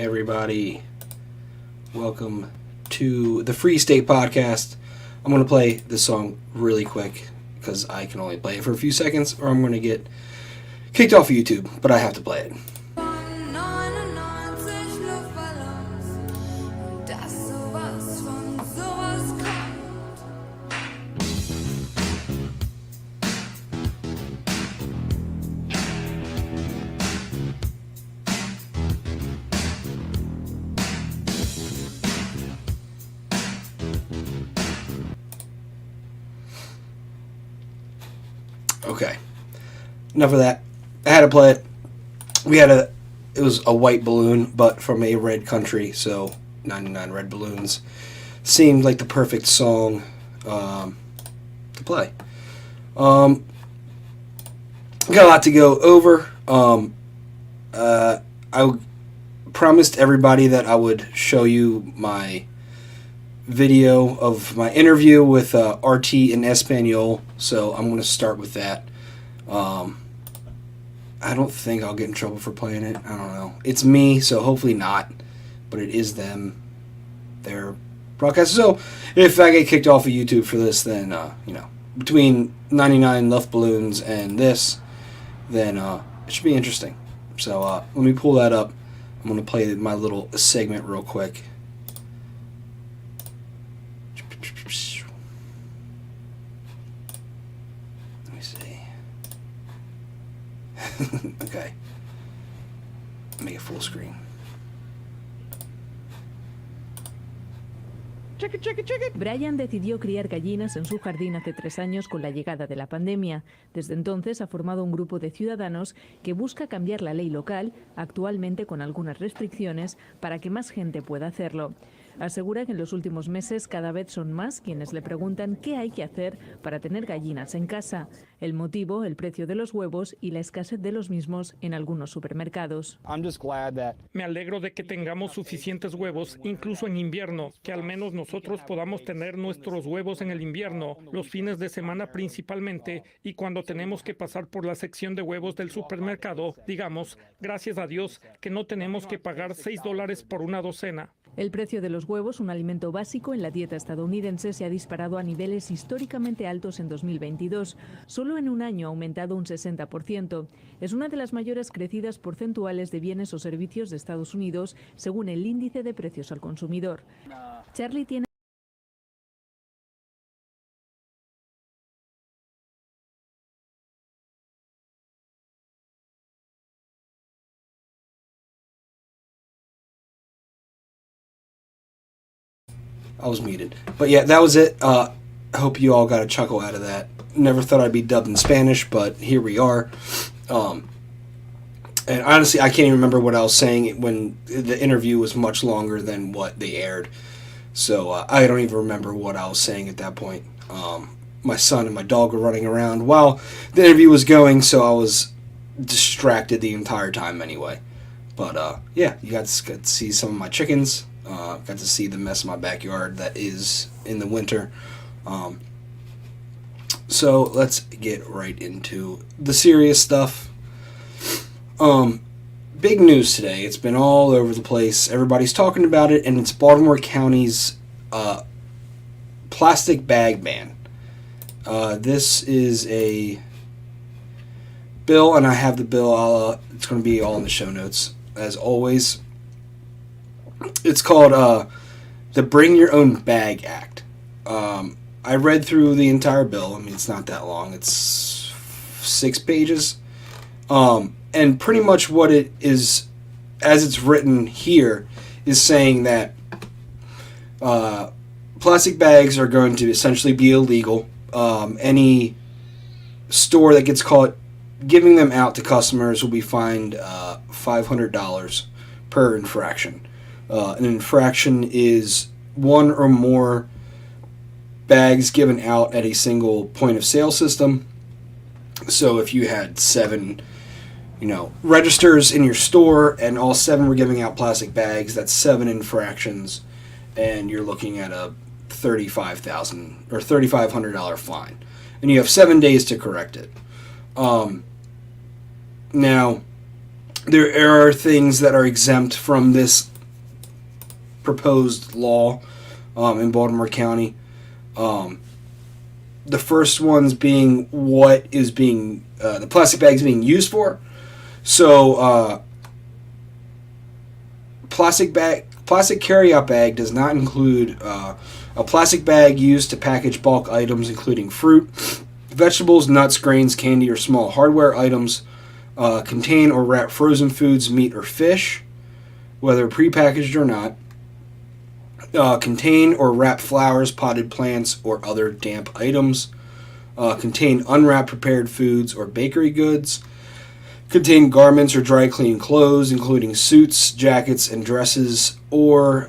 everybody. Welcome to the Free State Podcast. I'm going to play this song really quick because I can only play it for a few seconds or I'm going to get kicked off of YouTube, but I have to play it. Okay, enough of that. I had to play it. It was a white balloon, but from a red country, so 99 red balloons seemed like the perfect song to play. Got a lot to go over. I promised everybody that I would show you my video of my interview with RT in Espanol, so I'm going to start with that. I don't think I'll get in trouble for playing it. I don't know. It's me, so hopefully not, but it is them. They're broadcasters. So if I get kicked off of YouTube for this, then, between 99 left balloons and this, then it should be interesting. So let me pull that up. I'm going to play my little segment real quick. Let me see. Okay. Make it full screen. Brian decidió criar gallinas en su jardín hace 3 años con la llegada de la pandemia. Desde entonces ha formado un grupo de ciudadanos que busca cambiar la ley local, actualmente con algunas restricciones, para que más gente pueda hacerlo. Asegura que en los últimos meses cada vez son más quienes le preguntan qué hay que hacer para tener gallinas en casa. El motivo, el precio de los huevos y la escasez de los mismos en algunos supermercados. Me alegro de que tengamos suficientes huevos, incluso en invierno, que al menos nosotros podamos tener nuestros huevos en el invierno, los fines de semana principalmente, y cuando tenemos que pasar por la sección de huevos del supermercado, digamos, gracias a Dios, que no tenemos que pagar $6 por una docena. El precio de los huevos, un alimento básico en la dieta estadounidense, se ha disparado a niveles históricamente altos en 2022. Solo en un año ha aumentado un 60%. Es una de las mayores crecidas porcentuales de bienes o servicios de Estados Unidos, según el índice de precios al consumidor. Charlie tiene I was muted. But yeah, that was it. I hope you all got a chuckle out of that. Never thought I'd be dubbed in Spanish, but here we are. And honestly, I can't even remember what I was saying when the interview was much longer than what they aired. So I don't even remember what I was saying at that point. My son and my dog were running around while the interview was going, so I was distracted the entire time anyway. But yeah, you got to see some of my chickens. Got to see the mess in my backyard that is in the winter. So let's get right into the serious stuff. Big news today. It's been all over the place. Everybody's talking about it, and it's Baltimore County's plastic bag ban. This is a bill, and I have the bill. It's going to be all in the show notes, as always. It's called the Bring Your Own Bag Act. I read through the entire bill. I mean, it's not that long. It's 6 pages. And pretty much what it is, as it's written here, is saying that plastic bags are going to essentially be illegal. Any store that gets caught giving them out to customers will be fined $500 per infraction. An infraction is 1 or more bags given out at a single point of sale system. So if you had 7, registers in your store and all 7 were giving out plastic bags, that's 7 infractions, and you're looking at a $35,000 or $3,500 fine, and you have 7 days to correct it. Now, there are things that are exempt from this proposed law in Baltimore County. The first ones being what is being the plastic bags being used for. So plastic carryout bag does not include a plastic bag used to package bulk items, including fruit, vegetables, nuts, grains, candy, or small hardware items. Contain or wrap frozen foods, meat, or fish, whether prepackaged or not. Contain or wrap flowers, potted plants, or other damp items. Contain unwrapped prepared foods or bakery goods. Contain garments or dry clean clothes, including suits, jackets, and dresses, or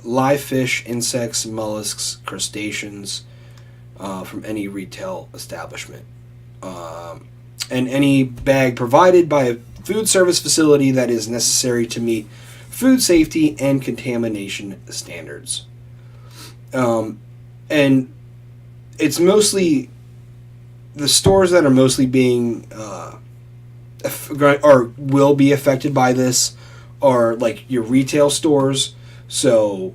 live fish, insects, mollusks, crustaceans from any retail establishment. And any bag provided by a food service facility that is necessary to meet food safety and contamination standards. And it's mostly the stores that are mostly being or will be affected by this are like your retail stores. So,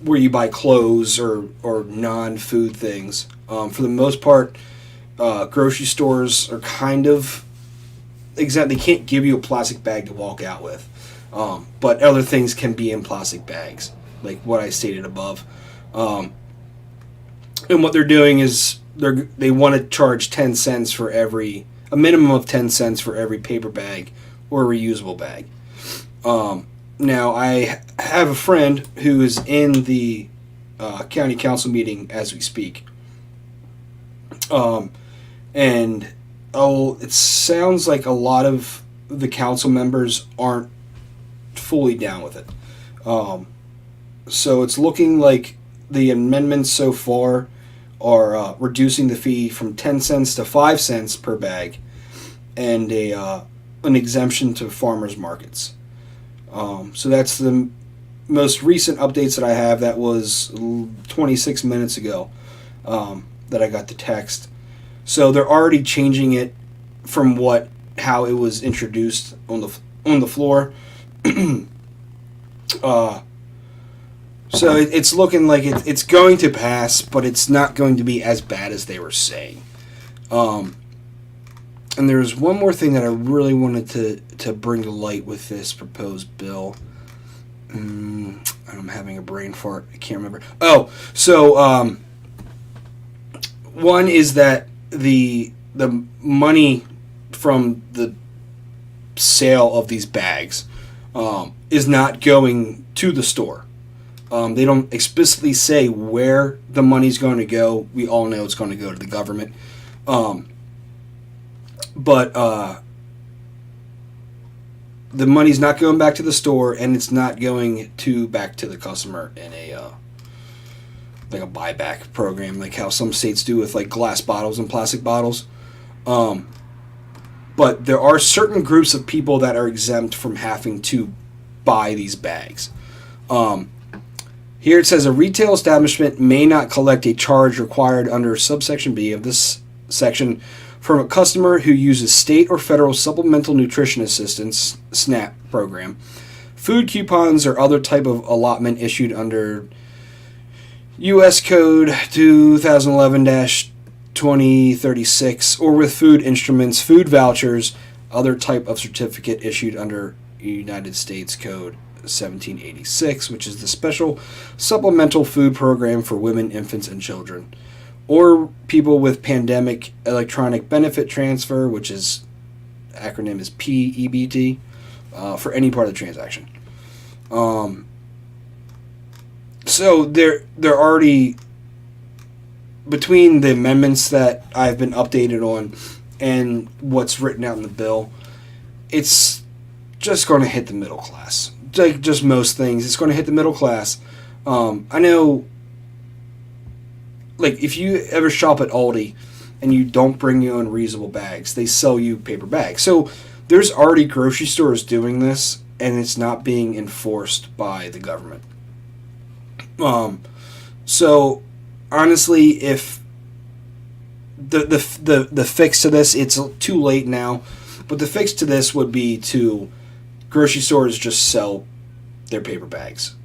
where you buy clothes or non-food things. For the most part, grocery stores are kind of exempt. They can't give you a plastic bag to walk out with. But other things can be in plastic bags, like what I stated above. And what they're doing is they want to charge 10 cents for a minimum of 10 cents for every paper bag or reusable bag. Now, I have a friend who is in the county council meeting as we speak. And it sounds like a lot of the council members aren't fully down with it. So it's looking like the amendments so far are reducing the fee from 10 cents to 5 cents per bag and an exemption to farmers markets. So that's the most recent updates that I have. That was 26 minutes ago that I got the text. So they're already changing it from how it was introduced on the floor. So it's looking like it's going to pass, but it's not going to be as bad as they were saying. And there's one more thing that I really wanted to bring to light with this proposed bill. I'm having a brain fart. I can't remember. Oh, so one is that the money from the sale of these bags is not going to the store. They don't explicitly say where the money's going to go. We all know it's going to go to the government. But the money's not going back to the store, and it's not going back to the customer in a buyback program, like how some states do with like glass bottles and plastic bottles. But there are certain groups of people that are exempt from having to buy these bags. Here it says a retail establishment may not collect a charge required under subsection B of this section from a customer who uses state or federal supplemental nutrition assistance SNAP program, food coupons, or other type of allotment issued under U.S. Code 2011-2036, or with food instruments, food vouchers, other type of certificate issued under United States Code 1786, which is the special supplemental food program for women, infants, and children, or people with pandemic electronic benefit transfer, which is acronym is PEBT, for any part of the transaction. So they're already, between the amendments that I've been updated on and what's written out in the bill, it's just going to hit the middle class. Like just most things, it's going to hit the middle class. I know, like, if you ever shop at Aldi and you don't bring your own reusable bags, they sell you paper bags. So there's already grocery stores doing this, and it's not being enforced by the government. So honestly, if the fix to this, it's too late now, but the fix to this would be to grocery stores just sell their paper bags.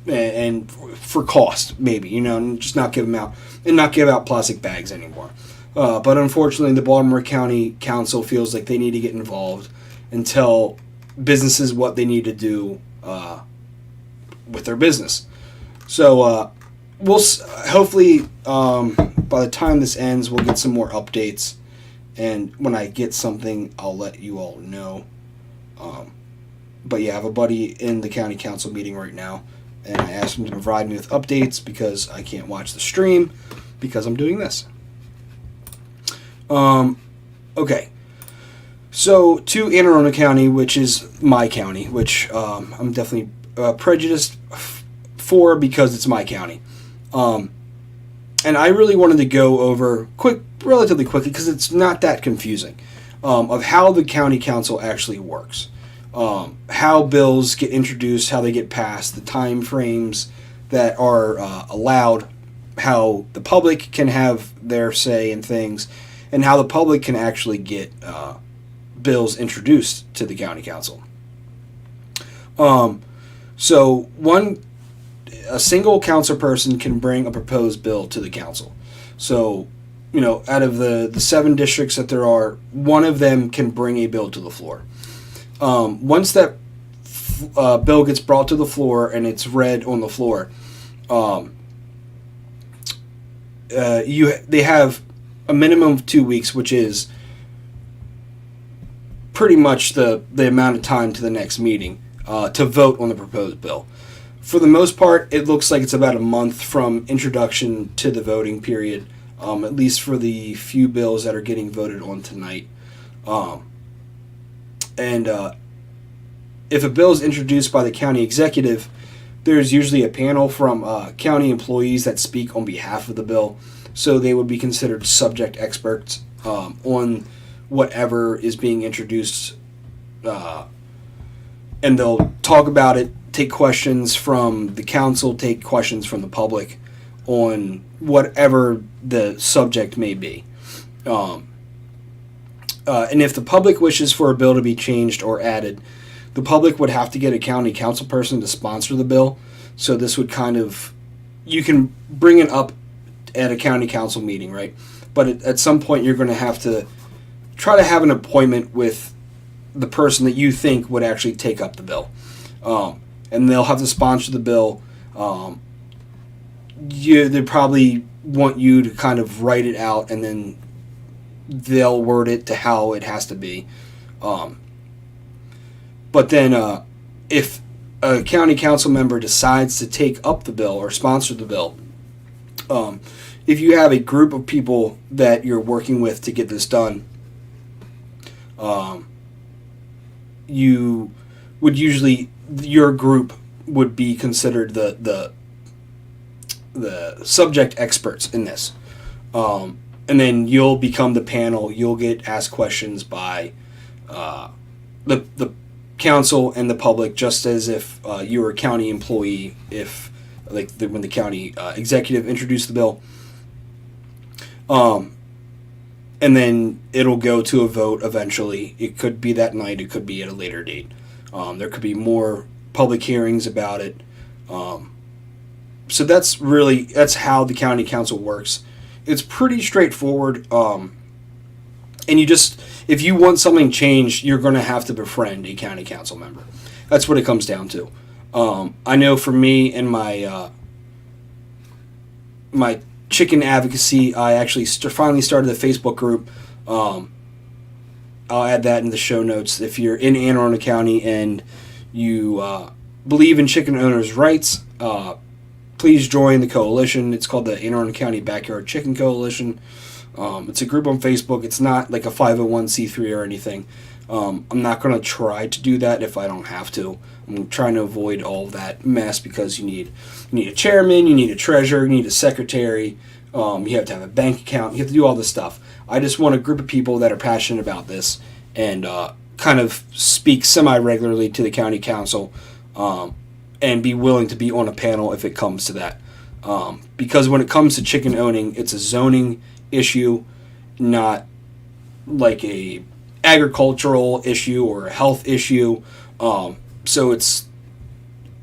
and for cost, maybe, and just not give them out and not give out plastic bags anymore. But unfortunately, the Baltimore County Council feels like they need to get involved and tell businesses what they need to do with their business. So we'll hopefully by the time this ends, we'll get some more updates. And when I get something, I'll let you all know. But yeah, I have a buddy in the county council meeting right now, and I asked him to provide me with updates because I can't watch the stream because I'm doing this. Okay. So to Anne Arundel County, which is my county, which I'm definitely prejudiced for because it's my county. And I really wanted to go over relatively quickly, because it's not that confusing, of how the county council actually works. How bills get introduced, how they get passed, the time frames that are allowed, how the public can have their say in things, and how the public can actually get bills introduced to the county council. So a single council person can bring a proposed bill to the council. So, out of the 7 districts that there are, one of them can bring a bill to the floor. Once that bill gets brought to the floor and it's read on the floor, they have a minimum of 2 weeks, which is pretty much the amount of time to the next meeting to vote on the proposed bill. For the most part, it looks like it's about a month from introduction to the voting period, at least for the few bills that are getting voted on tonight. And if a bill is introduced by the county executive, there's usually a panel from county employees that speak on behalf of the bill, so they would be considered subject experts on whatever is being introduced, and they'll talk about it, take questions from the council, take questions from the public on whatever the subject may be. And if the public wishes for a bill to be changed or added, the public would have to get a county council person to sponsor the bill. So this would you can bring it up at a county council meeting, right? But at some point you're going to have to try to have an appointment with the person that you think would actually take up the bill. And they'll have to sponsor the bill. They probably want you to kind of write it out, and then they'll word it to how it has to be. But then if a county council member decides to take up the bill or sponsor the bill, if you have a group of people that you're working with to get this done, you would usually, your group would be considered the subject experts in this. And then you'll become the panel. You'll get asked questions by the council and the public, just as if you were a county employee, when the county executive introduced the bill. And then it'll go to a vote eventually. It could be that night. It could be at a later date. There could be more public hearings about it. So that's how the county council works. It's pretty straightforward. And if you want something changed, you're going to have to befriend a county council member. That's what it comes down to. I know for me and my chicken advocacy, I actually finally started a Facebook group. I'll add that in the show notes. If you're in Anne Arundel County and you believe in chicken owners' rights, please join the coalition. It's called the Anne Arundel County Backyard Chicken Coalition. It's a group on Facebook. It's not like a 501c3 or anything. I'm not going to try to do that if I don't have to. I'm trying to avoid all that mess because you need a chairman, you need a treasurer, you need a secretary, you have to have a bank account, you have to do all this stuff. I just want a group of people that are passionate about this and kind of speak semi-regularly to the county council and be willing to be on a panel if it comes to that. Because when it comes to chicken owning, it's a zoning issue, not like a agricultural issue or a health issue. So it's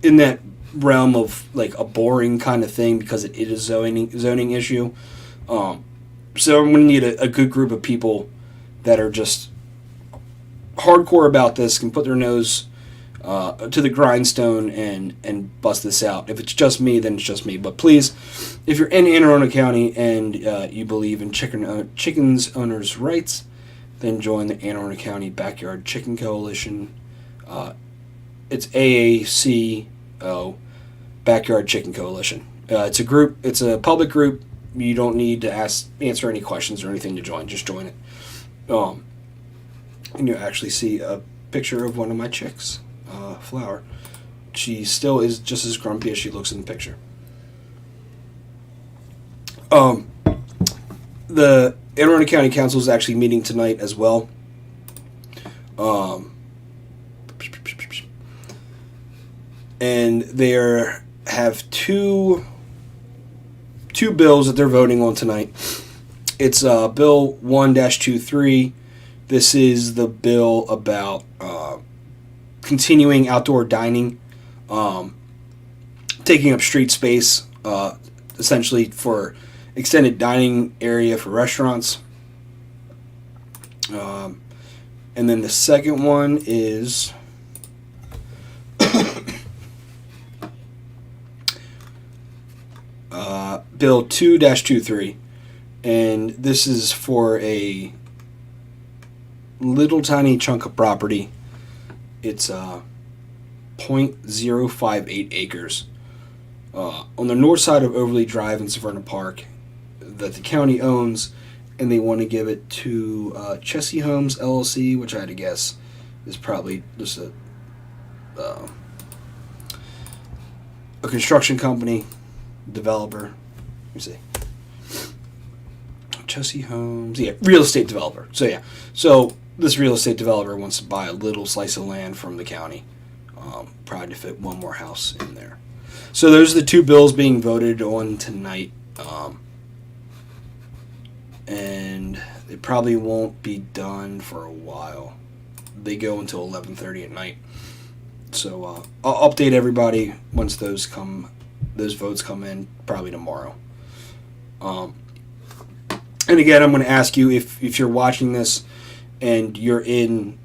in that realm of like a boring kind of thing because it is a zoning issue. So I'm going to need a good group of people that are just hardcore about this, can put their nose to the grindstone and bust this out. If it's just me, then it's just me. But please, if you're in Anne Arundel County and you believe in chickens owners' rights, then join the Anne Arundel County Backyard Chicken Coalition. It's AACO, Backyard Chicken Coalition. It's a group. It's a public group. You don't need to answer any questions or anything to join. Just join it. And you actually see a picture of one of my chicks, Flower. She still is just as grumpy as she looks in the picture. The Anne Arundel County Council is actually meeting tonight as well. And they have two bills that they're voting on tonight. It's Bill 1-23. This is the bill about continuing outdoor dining, taking up street space, essentially for extended dining area for restaurants. And then the second one is Bill 2-23, and this is for a little tiny chunk of property. It's 0.058 acres on the north side of Overley Drive in Severna Park that the county owns, and they want to give it to Chessie Homes LLC, which I had to guess is probably just a construction company, developer. Let me see. Chessie Homes, yeah, real estate developer. So this real estate developer wants to buy a little slice of land from the county, probably to fit one more house in there. So those are the two bills being voted on tonight, and it probably won't be done for a while. They go until 11:30 at night. So I'll update everybody once those votes come in, probably tomorrow. And again, I'm going to ask you if you're watching this and you're in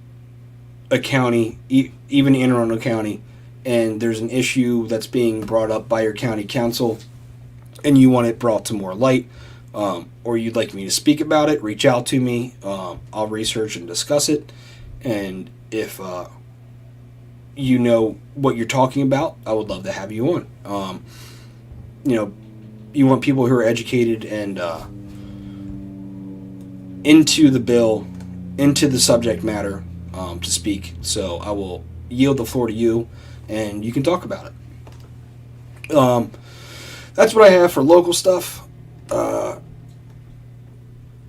a county, even Anne Arundel County, and there's an issue that's being brought up by your county council and you want it brought to more light, or you'd like me to speak about it, reach out to me. I'll research and discuss it. And if you know what you're talking about, I would love to have you on. You want people who are educated and into the bill, into the subject matter, to speak. So I will yield the floor to you, and you can talk about it. That's what I have for local stuff.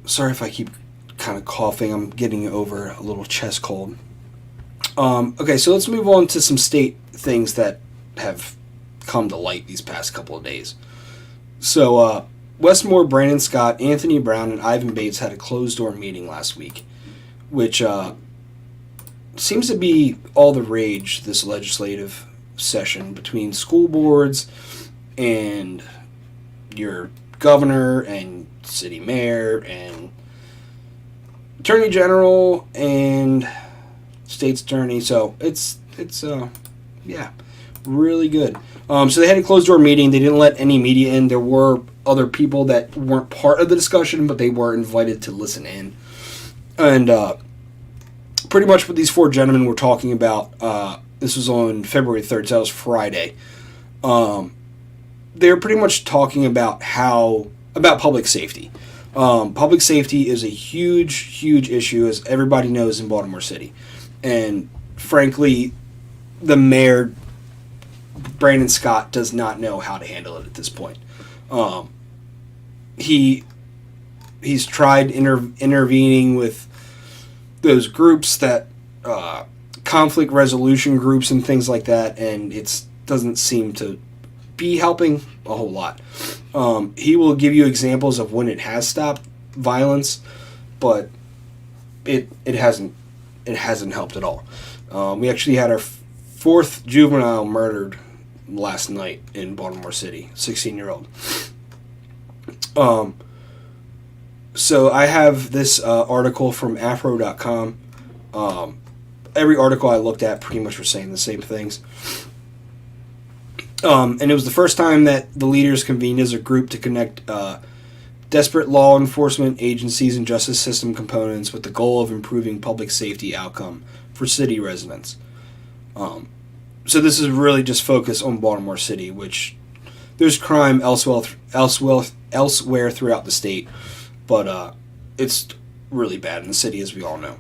Sorry if I keep kind of coughing. I'm getting over a little chest cold. Okay, so let's move on to some state things that have come to light these past couple of days. So, Westmore, Brandon Scott, Anthony Brown, and Ivan Bates had a closed-door meeting last week, which seems to be all the rage this legislative session between school boards and your governor and city mayor and attorney general and state's attorney. So it's really good. So they had a closed-door meeting. They didn't let any media in. There were other people that weren't part of the discussion, but they were invited to listen in. And pretty much what these four gentlemen were talking about, this was on February 3rd, so that was Friday. They were pretty much talking about about public safety. Public safety is a huge issue, as everybody knows, in Baltimore City. And frankly, the mayor, Brandon Scott, does not know how to handle it at this point. He's tried intervening with those groups that conflict resolution groups and things like that, and it doesn't seem to be helping a whole lot. He will give you examples of when it has stopped violence, but it hasn't helped at all. We actually had our fourth juvenile murdered last night in Baltimore City, 16-year-old. So I have this article from afro.com. Every article I looked at pretty much were saying the same things. And it was the first time that the leaders convened as a group to connect desperate law enforcement agencies and justice system components with the goal of improving public safety outcome for city residents. So this is really just focused on Baltimore City, which there's crime elsewhere throughout the state, but it's really bad in the city, as we all know.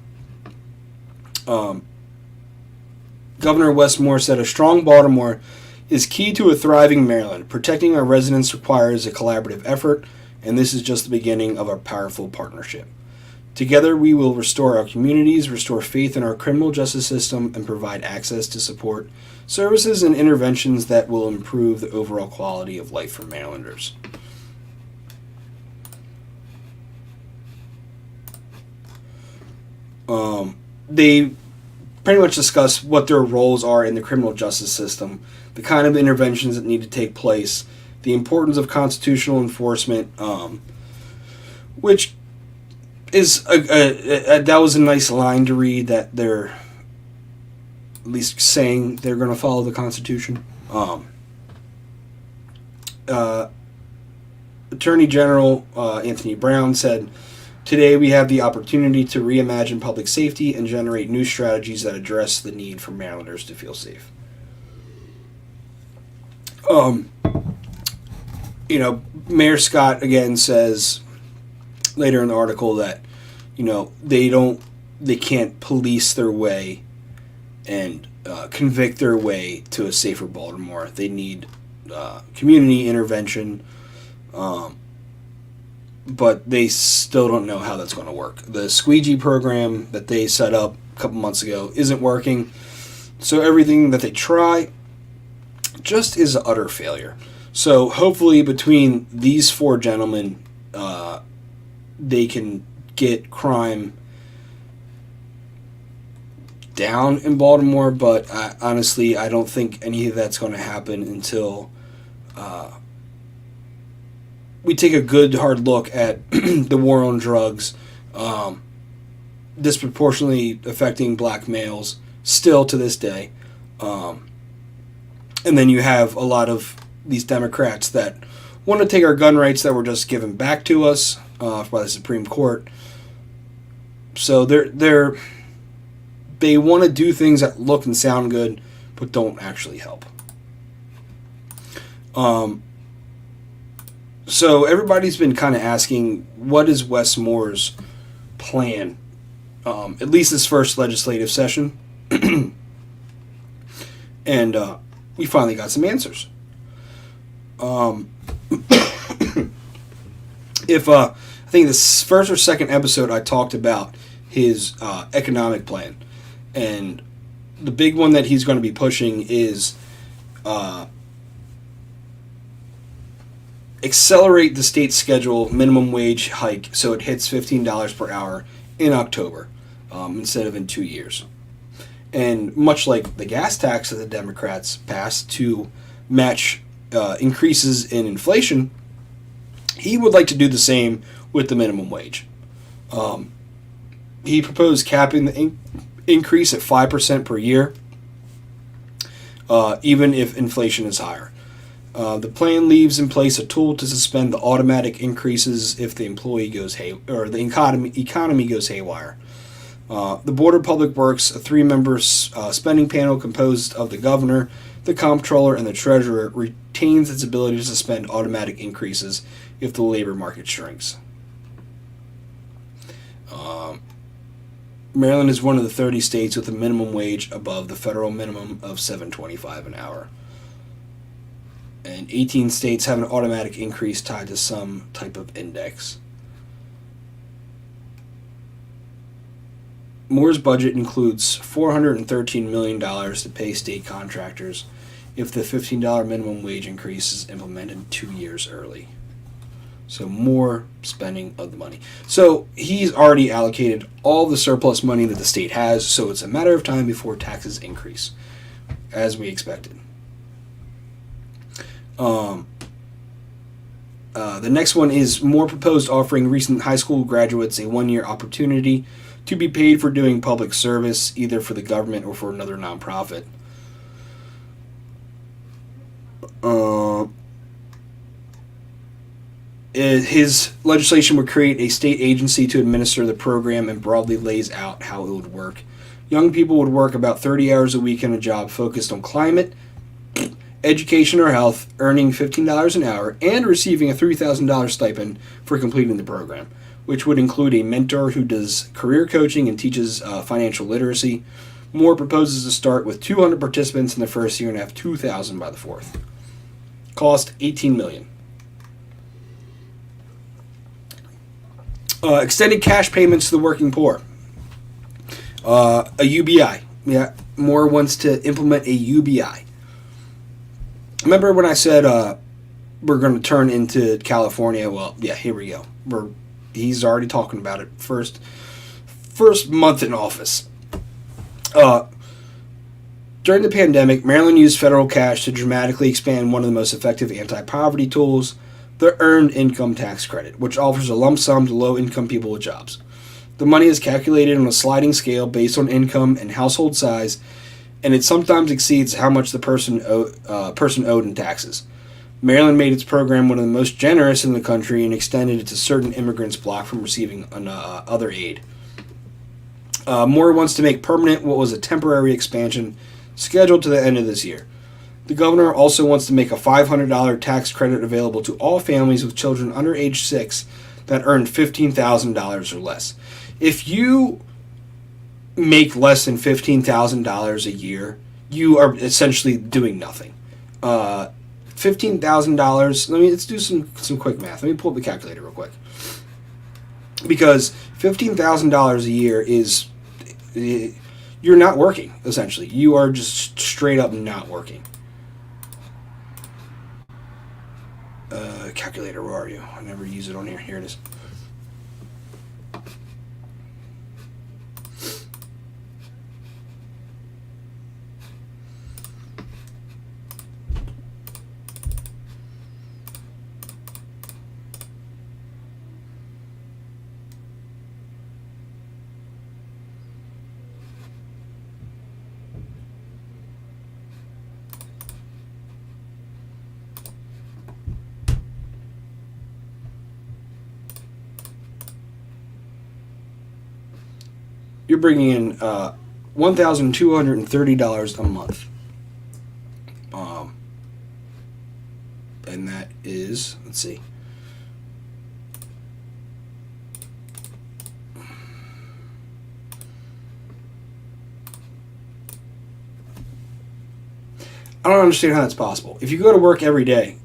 Governor Wes Moore said, "A strong Baltimore is key to a thriving Maryland. Protecting our residents requires a collaborative effort, and this is just the beginning of our powerful partnership. Together we will restore our communities, restore faith in our criminal justice system, and provide access to support, services, and interventions that will improve the overall quality of life for Marylanders." They pretty much discuss what their roles are in the criminal justice system, the kind of interventions that need to take place, the importance of constitutional enforcement, which is that was a nice line to read, that they're at least saying they're going to follow the Constitution. Attorney General Anthony Brown said, "Today we have the opportunity to reimagine public safety and generate new strategies that address the need for Marylanders to feel safe." Mayor Scott again says later in the article that, they can't police their way and convict their way to a safer Baltimore. They need community intervention, but they still don't know how that's going to work. The squeegee program that they set up a couple months ago isn't working, so everything that they try just is an utter failure. So hopefully between these four gentlemen, they can get crime down in Baltimore, but honestly, I don't think any of that's going to happen until we take a good hard look at the war on drugs, disproportionately affecting black males still to this day. And then you have a lot of these Democrats that want to take our gun rights that were just given back to us by the Supreme Court. So they want to do things that look and sound good, but don't actually help. So everybody's been kind of asking, what is Wes Moore's plan? At least this first legislative session. And we finally got some answers. I think this first or second episode I talked about his economic plan, and the big one that he's going to be pushing is accelerate the state schedule minimum wage hike so it hits $15 per hour in October instead of in 2 years. And much like the gas tax that the Democrats passed to match increases in inflation, he would like to do the same with the minimum wage. He proposed capping the increase at 5% per year, even if inflation is higher. The plan leaves in place a tool to suspend the automatic increases if the employee goes the economy goes haywire. The Board of Public Works, a 3-member spending panel composed of the governor, the comptroller, and the treasurer, retains its ability to suspend automatic increases if the labor market shrinks. Maryland is one of the 30 states with a minimum wage above the federal minimum of $7.25 an hour. And 18 states have an automatic increase tied to some type of index. Moore's budget includes $413 million to pay state contractors if the $15 minimum wage increase is implemented 2 years early. So more spending of the money. So he's already allocated all the surplus money that the state has, so it's a matter of time before taxes increase, as we expected. The next one is more proposed offering recent high school graduates a one-year opportunity to be paid for doing public service, either for the government or for another nonprofit. His legislation would create a state agency to administer the program and broadly lays out how it would work. Young people would work about 30 hours a week in a job focused on climate, education, or health, earning $15 an hour and receiving a $3,000 stipend for completing the program, which would include a mentor who does career coaching and teaches financial literacy. Moore proposes to start with 200 participants in the first year and have 2,000 by the fourth. Cost $18 million. Extended cash payments to the working poor. A UBI. Yeah, Moore wants to implement a UBI. Remember when I said we're going to turn into California? Well, yeah, here we go. He's already talking about it. First month in office. During the pandemic, Maryland used federal cash to dramatically expand one of the most effective anti-poverty tools, the Earned Income Tax Credit, which offers a lump sum to low-income people with jobs. The money is calculated on a sliding scale based on income and household size, and it sometimes exceeds how much the person owed in taxes. Maryland made its program one of the most generous in the country and extended it to certain immigrants blocked from receiving other aid. Moore wants to make permanent what was a temporary expansion scheduled to the end of this year. The governor also wants to make a $500 tax credit available to all families with children under age 6 that earn $15,000 or less. If you make less than $15,000 a year, you are essentially doing nothing. $15,000, let's do some quick math. Let me pull up the calculator real quick. Because $15,000 a year is, you're not working, essentially. You are just straight up not working. Calculator, where are you? I never use it on here. Here it is. You're bringing in $1,230 a month. And that is, let's see. I don't understand how that's possible. If you go to work every day,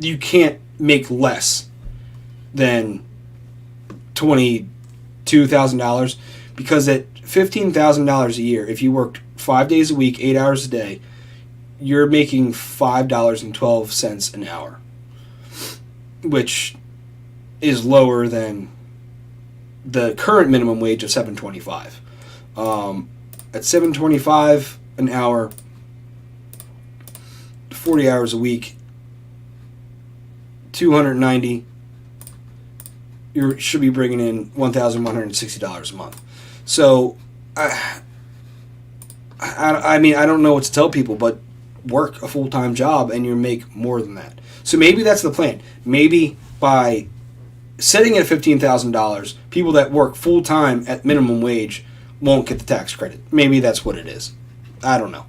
you can't make less than $22,000, because at $15,000 a year, if you worked 5 days a week, 8 hours a day, you're making $5.12 an hour, which is lower than the current minimum wage of $7.25. At $7.25 an hour, 40 hours a week, 290, you should be bringing in $1,160 a month. So, I mean, I don't know what to tell people, but work a full-time job and you make more than that. So maybe that's the plan. Maybe by setting it at $15,000, people that work full-time at minimum wage won't get the tax credit. Maybe that's what it is. I don't know.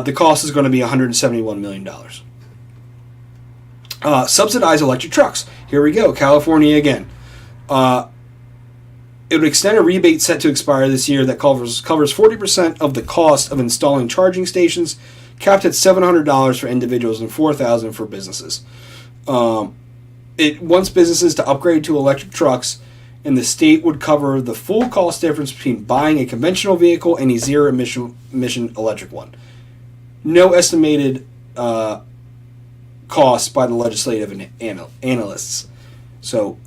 The cost is going to be $171 million. Subsidize electric trucks. Here we go. California again. It would extend a rebate set to expire this year that covers 40% of the cost of installing charging stations, capped at $700 for individuals and $4,000 for businesses. It wants businesses to upgrade to electric trucks, and the state would cover the full cost difference between buying a conventional vehicle and a zero emission electric one. No estimated costs by the legislative analysts. So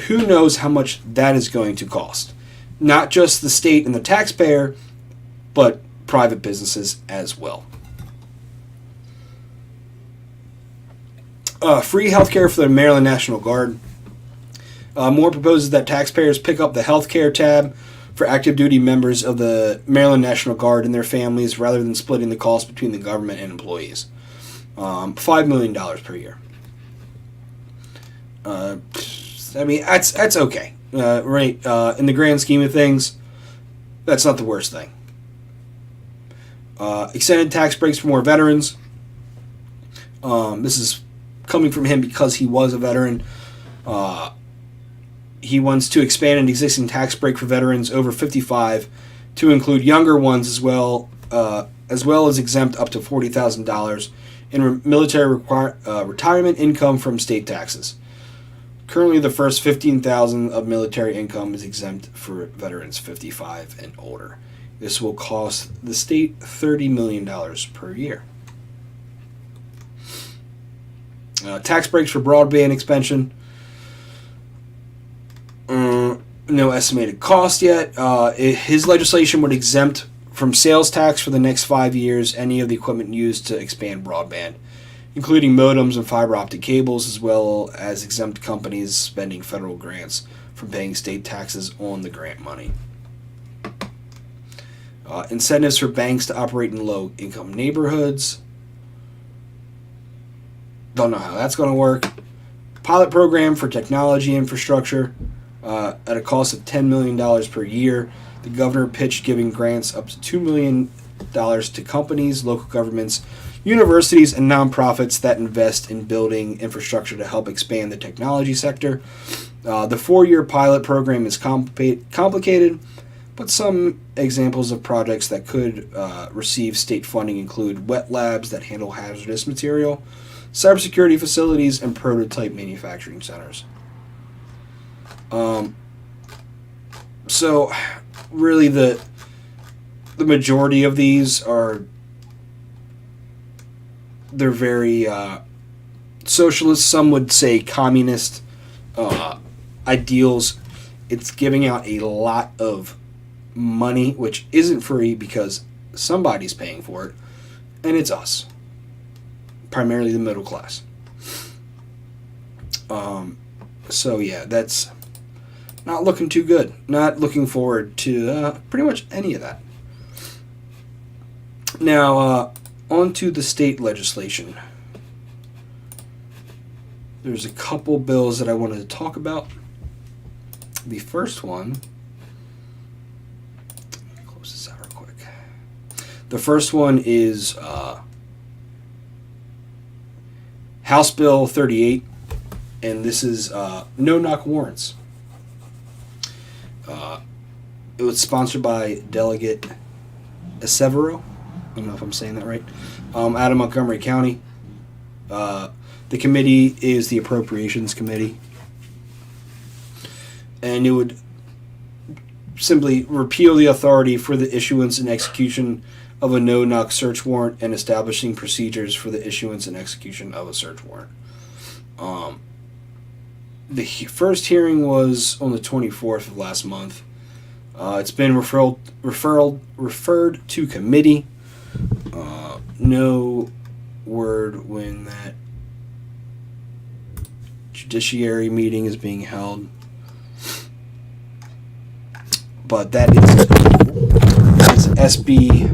who knows how much that is going to cost? Not just the state and the taxpayer, but private businesses as well. Free health care for the Maryland National Guard. Moore proposes that taxpayers pick up the health care tab for active duty members of the Maryland National Guard and their families rather than splitting the cost between the government and employees. $5 million per year. I mean, that's okay. Right? In the grand scheme of things, that's not the worst thing. Extended tax breaks for more veterans. This is coming from him because he was a veteran. He wants to expand an existing tax break for veterans over 55 to include younger ones as well as exempt up to $40,000 in military retirement income from state taxes. Currently, the first $15,000 of military income is exempt for veterans 55 and older. This will cost the state $30 million per year. Tax breaks for broadband expansion. No estimated cost yet. His legislation would exempt from sales tax for the next 5 years any of the equipment used to expand broadband, including modems and fiber optic cables, as well as exempt companies spending federal grants from paying state taxes on the grant money. Incentives for banks to operate in low-income neighborhoods. Don't know how that's going to work. Pilot program for technology infrastructure at a cost of $10 million per year. The governor pitched giving grants up to $2 million to companies, local governments, universities, and nonprofits that invest in building infrastructure to help expand the technology sector. The 4-year pilot program is complicated, but some examples of projects that could receive state funding include wet labs that handle hazardous material, cybersecurity facilities, and prototype manufacturing centers. So, really, the majority of these they're very socialist. Some would say communist ideals. It's giving out a lot of money, which isn't free because somebody's paying for it, and it's us, primarily the middle class. So yeah, that's not looking too good. Not looking forward to pretty much any of that. Now, on to the state legislation. There's a couple bills that I wanted to talk about. The first one, let me close this out real quick. The first one is House Bill 38, and this is no-knock warrants. It was sponsored by Delegate Severo. I don't know if I'm saying that right. Out of Montgomery County. The committee is the Appropriations Committee. And it would simply repeal the authority for the issuance and execution of a no-knock search warrant and establishing procedures for the issuance and execution of a search warrant. The first hearing was on the 24th of last month. It's been referred to committee. No word when that judiciary meeting is being held. But that is SB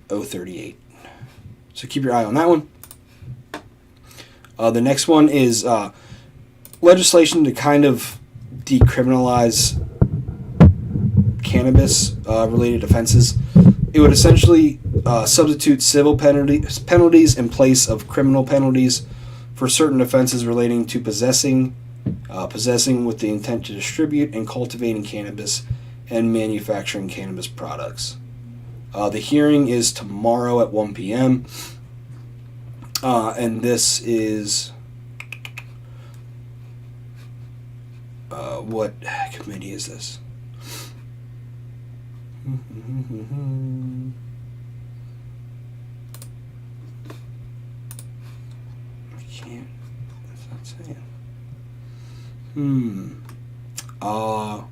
038. So keep your eye on that one. The next one is legislation to kind of decriminalize cannabis-related offenses. It would essentially substitute civil penalties in place of criminal penalties for certain offenses relating to possessing with the intent to distribute and cultivating cannabis and manufacturing cannabis products. The hearing is tomorrow at 1 p.m. And this is what committee is this? I can't. That's not saying. I'll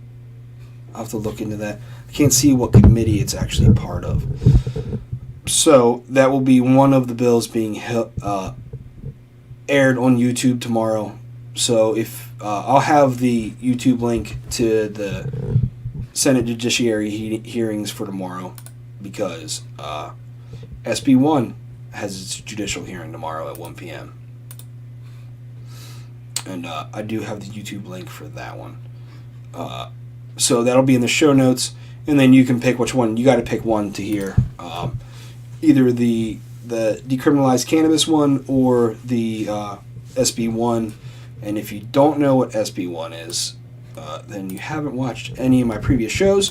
have to look into that. I can't see what committee it's actually part of. So that will be one of the bills being aired on YouTube tomorrow. So if I'll have the YouTube link to the Senate Judiciary hearings for tomorrow, because SB1 has its judicial hearing tomorrow at 1 p.m. And I do have the YouTube link for that one. So that'll be in the show notes, and then you can pick which one. You got to pick one to hear. Either the decriminalized cannabis one or the SB1. And if you don't know what SB1 is, then you haven't watched any of my previous shows,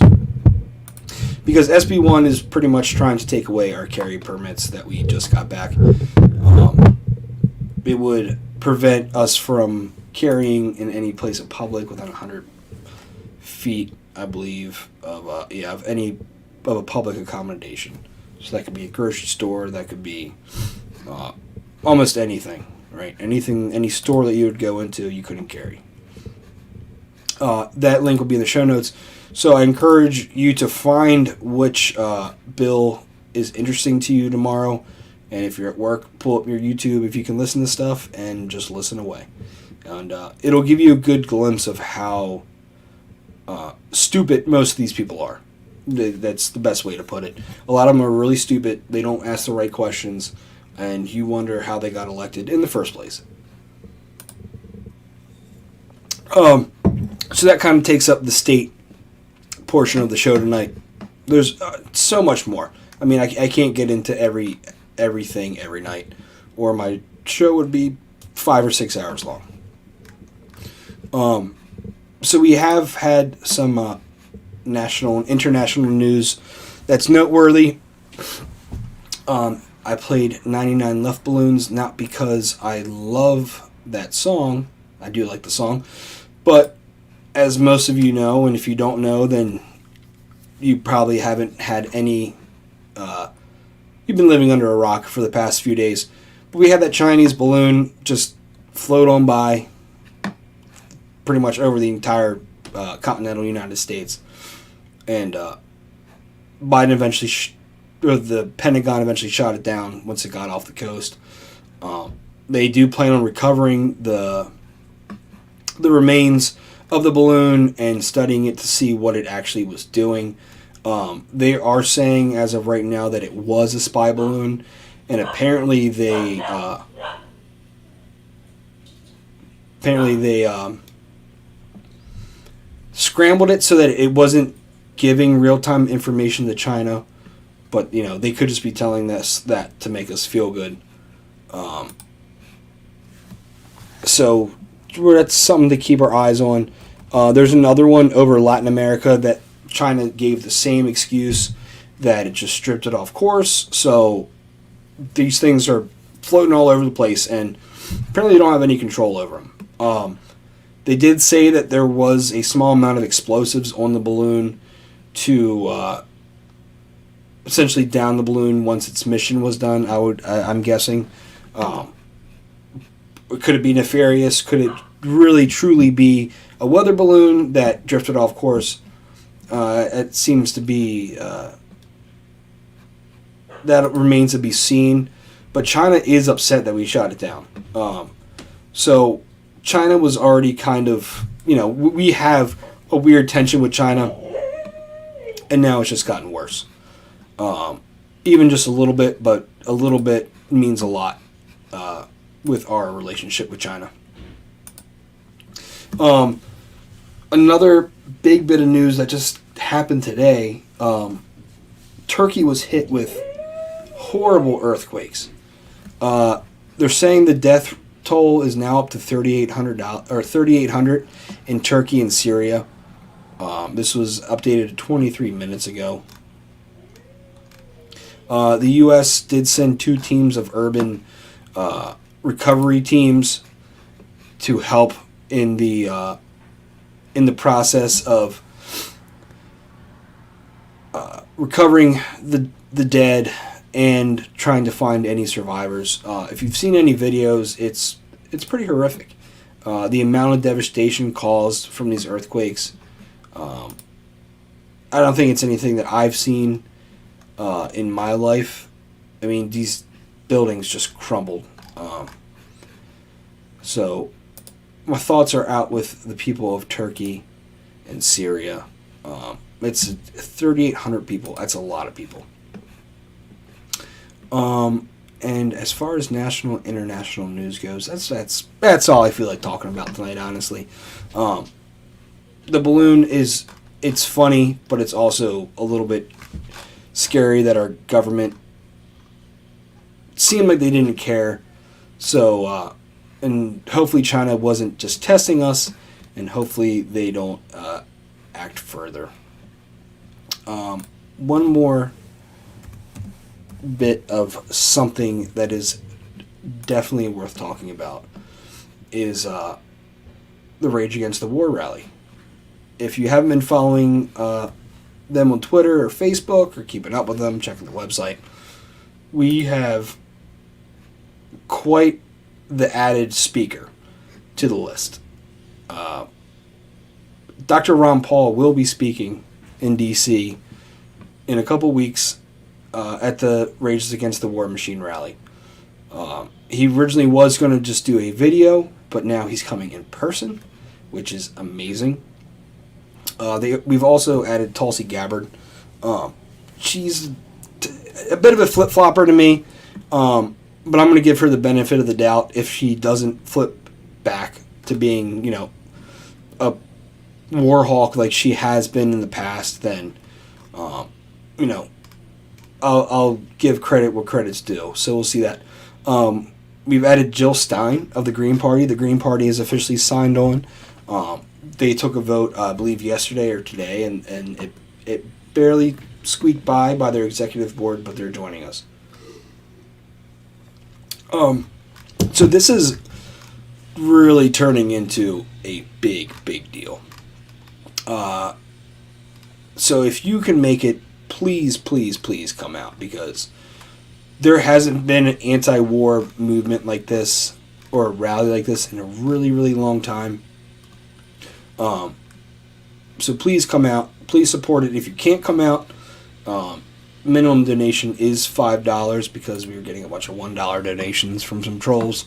because SB1 is pretty much trying to take away our carry permits that we just got back. It would prevent us from carrying in any place of public within 100 feet, I believe, of a public accommodation. So that could be a grocery store, that could be almost anything, right? Any store that you would go into, you couldn't carry. That link will be in the show notes. So I encourage you to find which bill is interesting to you tomorrow. And if you're at work, pull up your YouTube if you can listen to stuff, and just listen away. And it'll give you a good glimpse of how stupid most of these people are. That's the best way to put it. A lot of them are really stupid. They don't ask the right questions, and you wonder how they got elected in the first place. So that kind of takes up the state portion of the show tonight. There's so much more. I mean, I can't get into everything every night, or my show would be 5 or 6 hours long. So we have had some national and international news that's noteworthy. I played 99 Left Balloons, not because I love that song. I do like the song. But as most of you know, and if you don't know, then you probably haven't had any... you've been living under a rock for the past few days. But we had that Chinese balloon just float on by pretty much over the entire continental United States. And Biden eventually, or the Pentagon eventually shot it down once it got off the coast. They do plan on recovering the remains of the balloon and studying it to see what it actually was doing. They are saying as of right now that it was a spy balloon, and apparently they scrambled it so that it wasn't giving real-time information to China, but they could just be telling us that to make us feel good. So that's something to keep our eyes on. There's another one over Latin America that China gave the same excuse, that it just stripped it off course. So these things are floating all over the place, and apparently they don't have any control over them. They did say that there was a small amount of explosives on the balloon to essentially down the balloon once its mission was done. I'm guessing. Could it be nefarious? Could it really truly be a weather balloon that drifted off course? It seems to be that remains to be seen. But China is upset that we shot it down. So China was already kind of, we have a weird tension with China, and now it's just gotten worse. Even just a little bit, but a little bit means a lot with our relationship with China. Another big bit of news that just happened today, Turkey was hit with horrible earthquakes. They're saying the death toll is now up to 3,800 in Turkey and Syria. This was updated 23 minutes ago. The U.S. did send 2 teams of urban recovery teams to help in the process of recovering the dead and trying to find any survivors. If you've seen any videos, it's pretty horrific. The amount of devastation caused from these earthquakes. I don't think it's anything that I've seen in my life. I mean, these buildings just crumbled. So my thoughts are out with the people of Turkey and Syria. It's 3,800 people. That's a lot of people. And as far as national and international news goes, that's all I feel like talking about tonight, honestly. The balloon it's funny, but it's also a little bit scary that our government seemed like they didn't care. So, and hopefully China wasn't just testing us, and hopefully they don't act further. One more bit of something that is definitely worth talking about is the Rage Against the War rally. If you haven't been following them on Twitter or Facebook or keeping up with them, checking the website, we have quite the added speaker to the list. Dr. Ron Paul will be speaking in D.C. in a couple weeks at the Rage Against the War Machine rally. He originally was going to just do a video, but now he's coming in person, which is amazing. We've also added Tulsi Gabbard. She's a bit of a flip-flopper to me, but I'm going to give her the benefit of the doubt. If she doesn't flip back to being, a war hawk like she has been in the past, then, I'll give credit where credit's due. So we'll see that. We've added Jill Stein of the Green Party. The Green Party is officially signed on. They took a vote, I believe, yesterday or today, and it barely squeaked by their executive board, but they're joining us. So this is really turning into a big, big deal. So if you can make it, please, please, please come out, because there hasn't been an anti-war movement like this or a rally like this in a really, really long time. So please come out. Please support it. If you can't come out, minimum donation is $5 because we were getting a bunch of $1 donations from some trolls.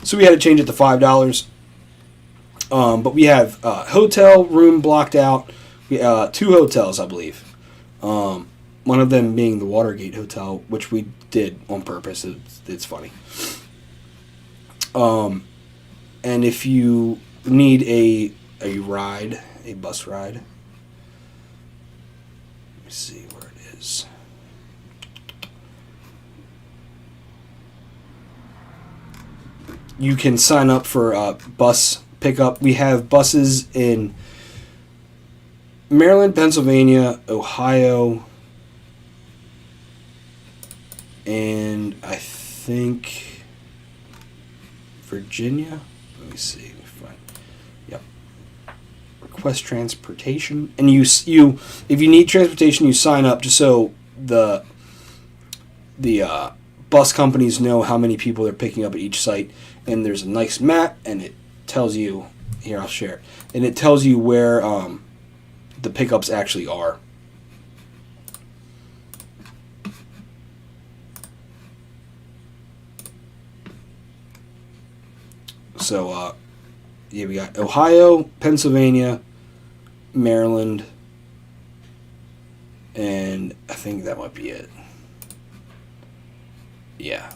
So we had to change it to $5. But we have hotel room blocked out. We 2 hotels, I believe. One of them being the Watergate Hotel, which we did on purpose. It's funny. And if you need a ride, a bus ride, let me see where it is. You can sign up for bus pickup. We have buses in Maryland, Pennsylvania, Ohio, and I think Virginia. Let me see. Yep. Request transportation, and you if you need transportation, you sign up just so the bus companies know how many people they're picking up at each site. And there's a nice map, and it tells you. Here, I'll share it, and it tells you where the pickups actually are. So, we got Ohio, Pennsylvania, Maryland, and I think that might be it. Yeah.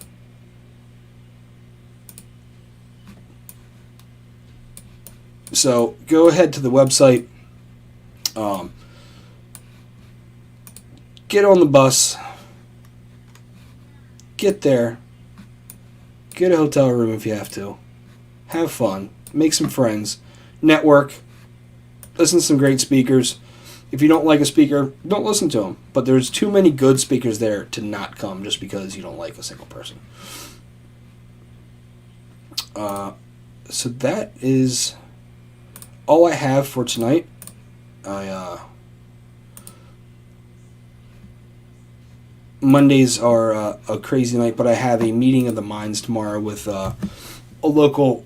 So, go ahead to the website. Get on the bus. Get there. Get a hotel room if you have to. Have fun. Make some friends. Network. Listen to some great speakers. If you don't like a speaker, don't listen to them. But there's too many good speakers there to not come just because you don't like a single person. So that is all I have for tonight. Mondays are a crazy night, but I have a meeting of the minds tomorrow with a local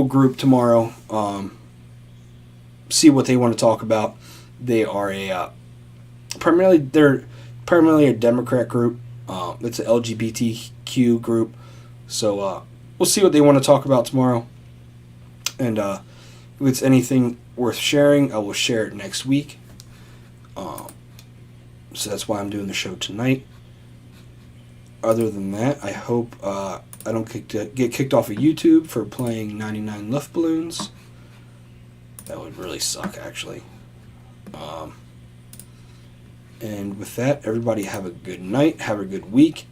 group tomorrow. See what they want to talk about. They are primarily a Democrat group. It's an LGBTQ group. So we'll see what they want to talk about tomorrow. And if it's anything worth sharing, I will share it next week. So that's why I'm doing the show tonight. Other than that, I hope I don't get kicked off of YouTube for playing 99 Luft balloons. That would really suck, actually. And with that, everybody have a good night. Have a good week.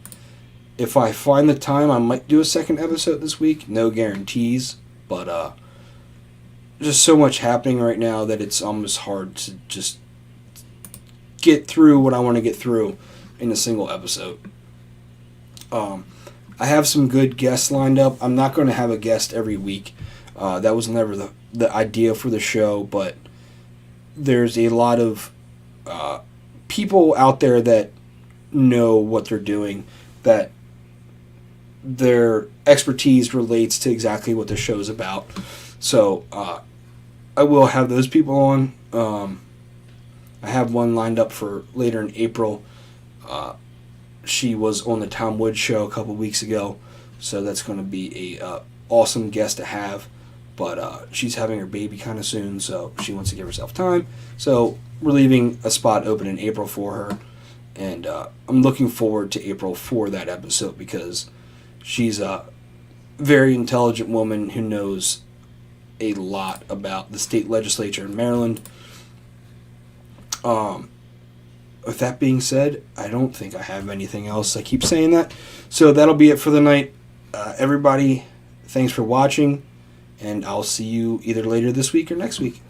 If I find the time, I might do a second episode this week. No guarantees. But just so much happening right now that it's almost hard to just get through what I want to get through in a single episode. I have some good guests lined up. I'm not going to have a guest every week. That was never the idea for the show, but there's a lot of people out there that know what they're doing, that their expertise relates to exactly what the show's about. So I will have those people on. I have one lined up for later in April. She was on the Tom Woods show a couple weeks ago, so that's going to be a awesome guest to have. But she's having her baby kind of soon, so she wants to give herself time. So we're leaving a spot open in April for her, and I'm looking forward to April for that episode because she's a very intelligent woman who knows a lot about the state legislature in Maryland. With that being said, I don't think I have anything else. I keep saying that. So that'll be it for the night. Everybody, thanks for watching, and I'll see you either later this week or next week.